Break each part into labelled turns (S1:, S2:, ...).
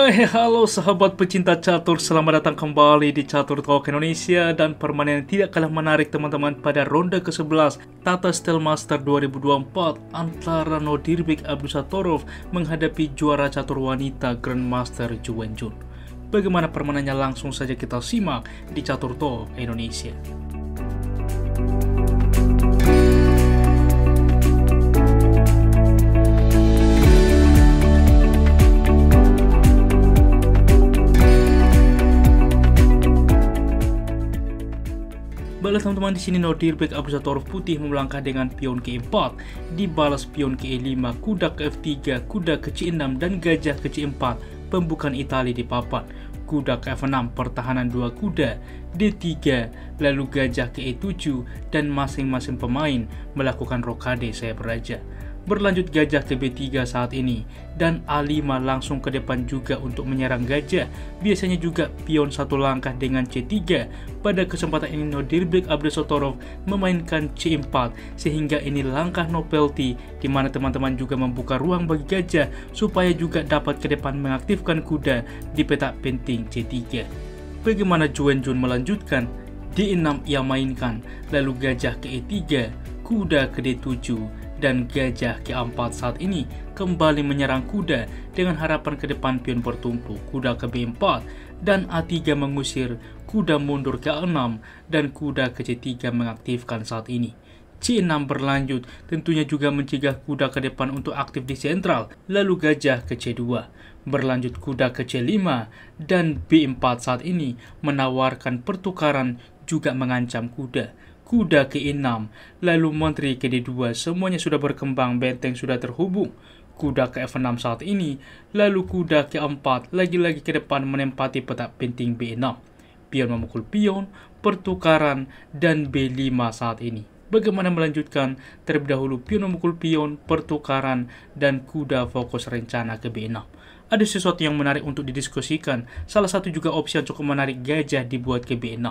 S1: Halo sahabat pecinta catur, selamat datang kembali di Catur Talk Indonesia. Dan permainan yang tidak kalah menarik teman-teman pada ronde ke-11 Tata Steel Master 2024 antara Nodirbek Abdusattorov menghadapi juara catur wanita Grandmaster Ju Wenjun. Bagaimana permainannya, langsung saja kita simak di Catur Talk Indonesia. Balas teman-teman, di sini Nodirbek Abdusattorov putih melangkah dengan pion ke 4, dibalas pion ke E5, kuda ke F3, kuda ke C6 dan gajah ke C4, pembukaan Itali di papan. Kuda ke F6, pertahanan 2 kuda, D3, lalu gajah ke E7 dan masing-masing pemain melakukan rokade sayap raja. Berlanjut gajah ke B3 saat ini, dan A5 langsung ke depan juga untuk menyerang gajah. Biasanya juga pion satu langkah dengan C3. Pada kesempatan ini Nodirbek Abdusattorov memainkan C4, sehingga ini langkah no penalty, di mana teman-teman juga membuka ruang bagi gajah supaya juga dapat ke depan mengaktifkan kuda di petak penting C3. Bagaimana Ju Wenjun melanjutkan? D6 ia mainkan, lalu gajah ke E3, kuda ke D7, dan gajah ke 4 saat ini kembali menyerang kuda dengan harapan ke depan pion bertumpu. Kuda ke B4 dan A3 mengusir, kuda mundur ke A6 dan kuda ke C3 mengaktifkan saat ini. C6 berlanjut, tentunya juga mencegah kuda ke depan untuk aktif di sentral. Lalu gajah ke C2, berlanjut kuda ke C5 dan B4 saat ini menawarkan pertukaran juga mengancam kuda. Kuda ke E6, lalu menteri ke D2, semuanya sudah berkembang, benteng sudah terhubung. Kuda ke F6 saat ini, lalu kuda ke 4, lagi-lagi ke depan menempati petak penting B6. Pion memukul pion, pertukaran, dan B5 saat ini. Bagaimana melanjutkan? Terlebih dahulu pion memukul pion, pertukaran, dan kuda fokus rencana ke B6. Ada sesuatu yang menarik untuk didiskusikan. Salah satu juga opsi yang cukup menarik, gajah dibuat ke B6,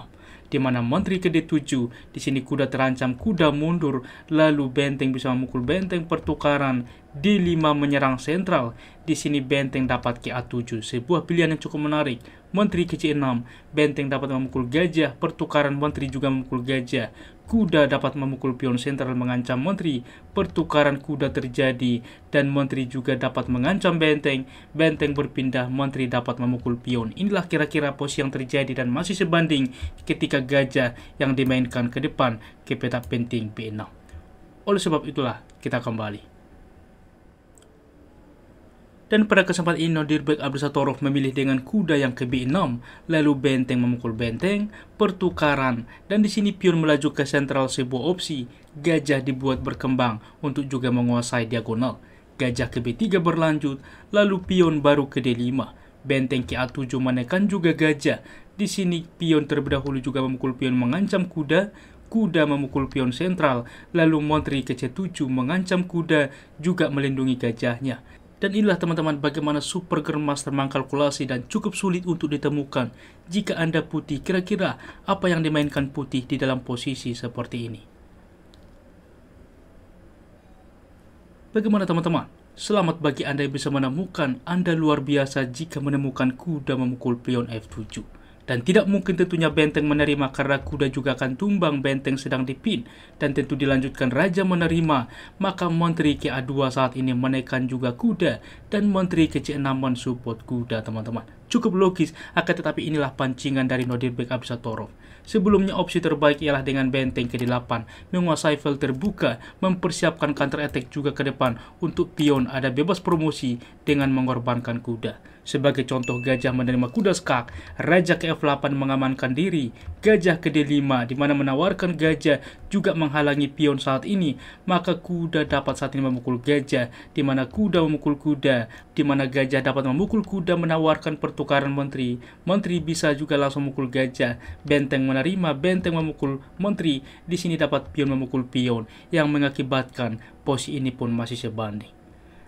S1: di mana menteri ke D7. Di sini kuda terancam, kuda mundur, lalu benteng bisa memukul benteng, pertukaran, D5 menyerang sentral. Di sini benteng dapat ke A7, sebuah pilihan yang cukup menarik. Menteri ke C6, benteng dapat memukul gajah, pertukaran menteri juga memukul gajah. Kuda dapat memukul pion sentral mengancam menteri, pertukaran kuda terjadi, dan menteri juga dapat mengancam benteng. Benteng berpindah, menteri dapat memukul pion. Inilah kira-kira posisi yang terjadi dan masih sebanding ketika gajah yang dimainkan ke depan ke petak penting B6. Oleh sebab itulah kita kembali. Dan pada kesempatan ini Nodirbek Abdusattorov memilih dengan kuda yang ke B6, lalu benteng memukul benteng, pertukaran, dan di sini pion melaju ke sentral, sebuah opsi. Gajah dibuat berkembang untuk juga menguasai diagonal. Gajah ke B3 berlanjut, lalu pion baru ke D5. Benteng ke A7 menekan juga gajah. Di sini pion terlebih dahulu juga memukul pion mengancam kuda. Kuda memukul pion sentral, lalu menteri ke C7 mengancam kuda juga melindungi gajahnya. Dan inilah teman-teman bagaimana Super Grandmaster mengkalkulasi dan cukup sulit untuk ditemukan. Jika Anda putih, kira-kira apa yang dimainkan putih di dalam posisi seperti ini? Bagaimana teman-teman? Selamat bagi Anda yang bisa menemukan. Anda luar biasa jika menemukan kuda memukul pion F7. Dan tidak mungkin tentunya benteng menerima karena kuda juga akan tumbang, benteng sedang dipin. Dan tentu dilanjutkan raja menerima, maka menteri ke A2 saat ini menekan juga kuda. Dan menteri ke C6 mensupport kuda teman-teman. Cukup logis, akan tetapi inilah pancingan dari Nodirbek Abdusattorov. Sebelumnya opsi terbaik ialah dengan benteng ke D8, menguasai file terbuka, mempersiapkan counter attack juga ke depan untuk pion ada bebas promosi dengan mengorbankan kuda. Sebagai contoh, gajah menerima kuda skak, raja ke F8 mengamankan diri, gajah ke D5 di mana menawarkan gajah juga menghalangi pion saat ini, maka kuda dapat saat ini memukul gajah, di mana kuda memukul kuda, di mana gajah dapat memukul kuda menawarkan pertukaran menteri. Menteri bisa juga langsung memukul gajah, benteng menerima, benteng memukul menteri. Di sini dapat pion memukul pion yang mengakibatkan posisi ini pun masih sebanding.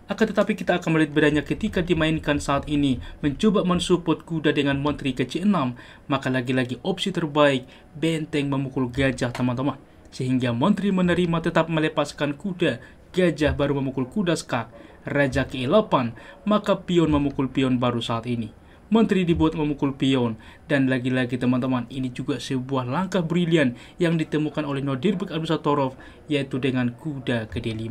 S1: Akan tetapi kita akan melihat bedanya ketika dimainkan saat ini, mencoba mensupport kuda dengan menteri ke C6, maka lagi-lagi opsi terbaik benteng memukul gajah teman-teman. Sehingga menteri menerima tetap melepaskan kuda, gajah baru memukul kuda skak, raja ke E8, maka pion memukul pion baru saat ini. Menteri dibuat memukul pion. Dan lagi-lagi teman-teman, ini juga sebuah langkah brilian yang ditemukan oleh Nodirbek Abdusattorov, yaitu dengan kuda ke D5.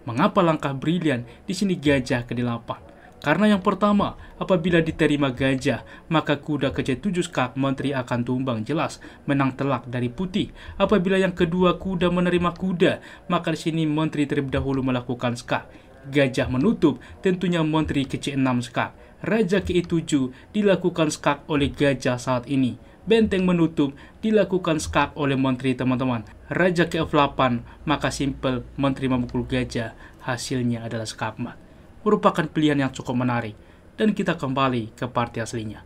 S1: Mengapa langkah brilian? Di sini gajah ke D8. Karena yang pertama, apabila diterima gajah, maka kuda ke C7 skak, Menteri akan tumbang, jelas menang telak dari putih. Apabila yang kedua kuda menerima kuda, maka di sini Menteri terlebih dahulu melakukan skak. Gajah menutup, tentunya Menteri ke C6 skak. Raja ke E7 dilakukan skak oleh gajah saat ini. Benteng menutup dilakukan skak oleh Menteri teman-teman. Raja ke F8, maka simpel Menteri memukul gajah. Hasilnya adalah skakmat. Merupakan pilihan yang cukup menarik. Dan kita kembali ke partai aslinya.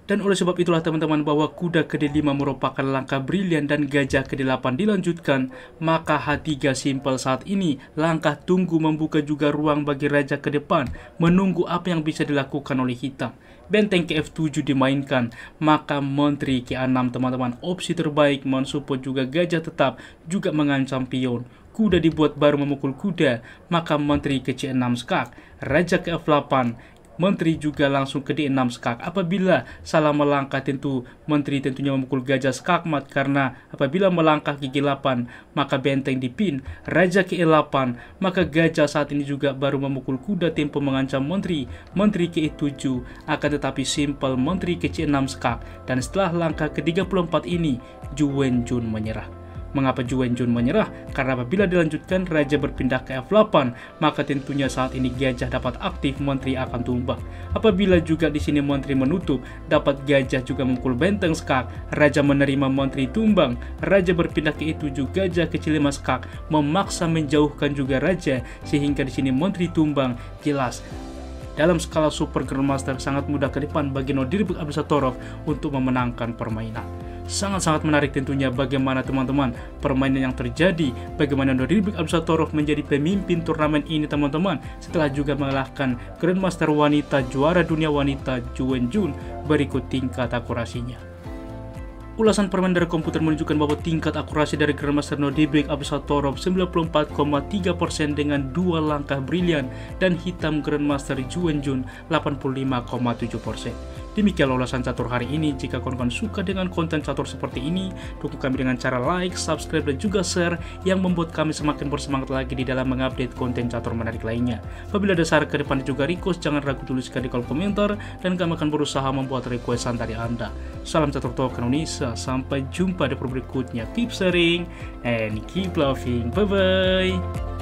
S1: Dan oleh sebab itulah teman-teman, bahwa kuda ke D5 merupakan langkah brilian dan gajah ke D8 dilanjutkan, maka H3 simpel saat ini. Langkah tunggu membuka juga ruang bagi raja ke depan, menunggu apa yang bisa dilakukan oleh hitam. Benteng ke F7 dimainkan, maka Menteri ke A6 teman-teman. Opsi terbaik mensupport juga gajah tetap, juga mengancam pion. Kuda dibuat baru memukul kuda, maka Menteri ke C6 skak. Raja ke F8, Menteri juga langsung ke D6 skak. Apabila salah melangkah, tentu Menteri tentunya memukul gajah skakmat, karena apabila melangkah ke G8 maka benteng dipin. Raja ke E8, maka gajah saat ini juga baru memukul kuda, tempo mengancam Menteri. Menteri ke E7, akan tetapi simpel Menteri ke C6 skak. Dan setelah langkah ke-34 ini, Zhu Wenjun menyerah. Mengapa Zhu Wenjun menyerah? Karena apabila dilanjutkan raja berpindah ke F8, maka tentunya saat ini gajah dapat aktif, Menteri akan tumbang. Apabila juga di sini Menteri menutup, dapat gajah juga memukul benteng skak, raja menerima, Menteri tumbang. Raja berpindah ke E7, gajah ke C5 skak, memaksa menjauhkan juga raja, sehingga di sini Menteri tumbang. Jelas dalam skala Super Grandmaster sangat mudah ke depan bagi Nodirbek Abdusattorov untuk memenangkan permainan. Sangat-sangat menarik tentunya bagaimana teman-teman permainan yang terjadi, bagaimana Nodirbek Abdusattorov menjadi pemimpin turnamen ini teman-teman, setelah juga mengalahkan Grandmaster wanita, juara dunia wanita Zhu Wenjun. Berikut tingkat akurasinya. Ulasan permainan dari komputer menunjukkan bahwa tingkat akurasi dari Grandmaster Nodirbek Abdusattorov 94,3% dengan 2 langkah brilian, dan hitam Grandmaster Zhu Wenjun 85,7%. Demikianlah ulasan catur hari ini. Jika kawan-kawan suka dengan konten catur seperti ini, dukung kami dengan cara like, subscribe, dan juga share, yang membuat kami semakin bersemangat lagi di dalam mengupdate konten catur menarik lainnya. Apabila ada saran ke depan juga request, jangan ragu tuliskan di kolom komentar, dan kami akan berusaha membuat requestan dari Anda. Salam catur talk Indonesia, sampai jumpa di video berikutnya. Keep sharing and keep loving. Bye bye.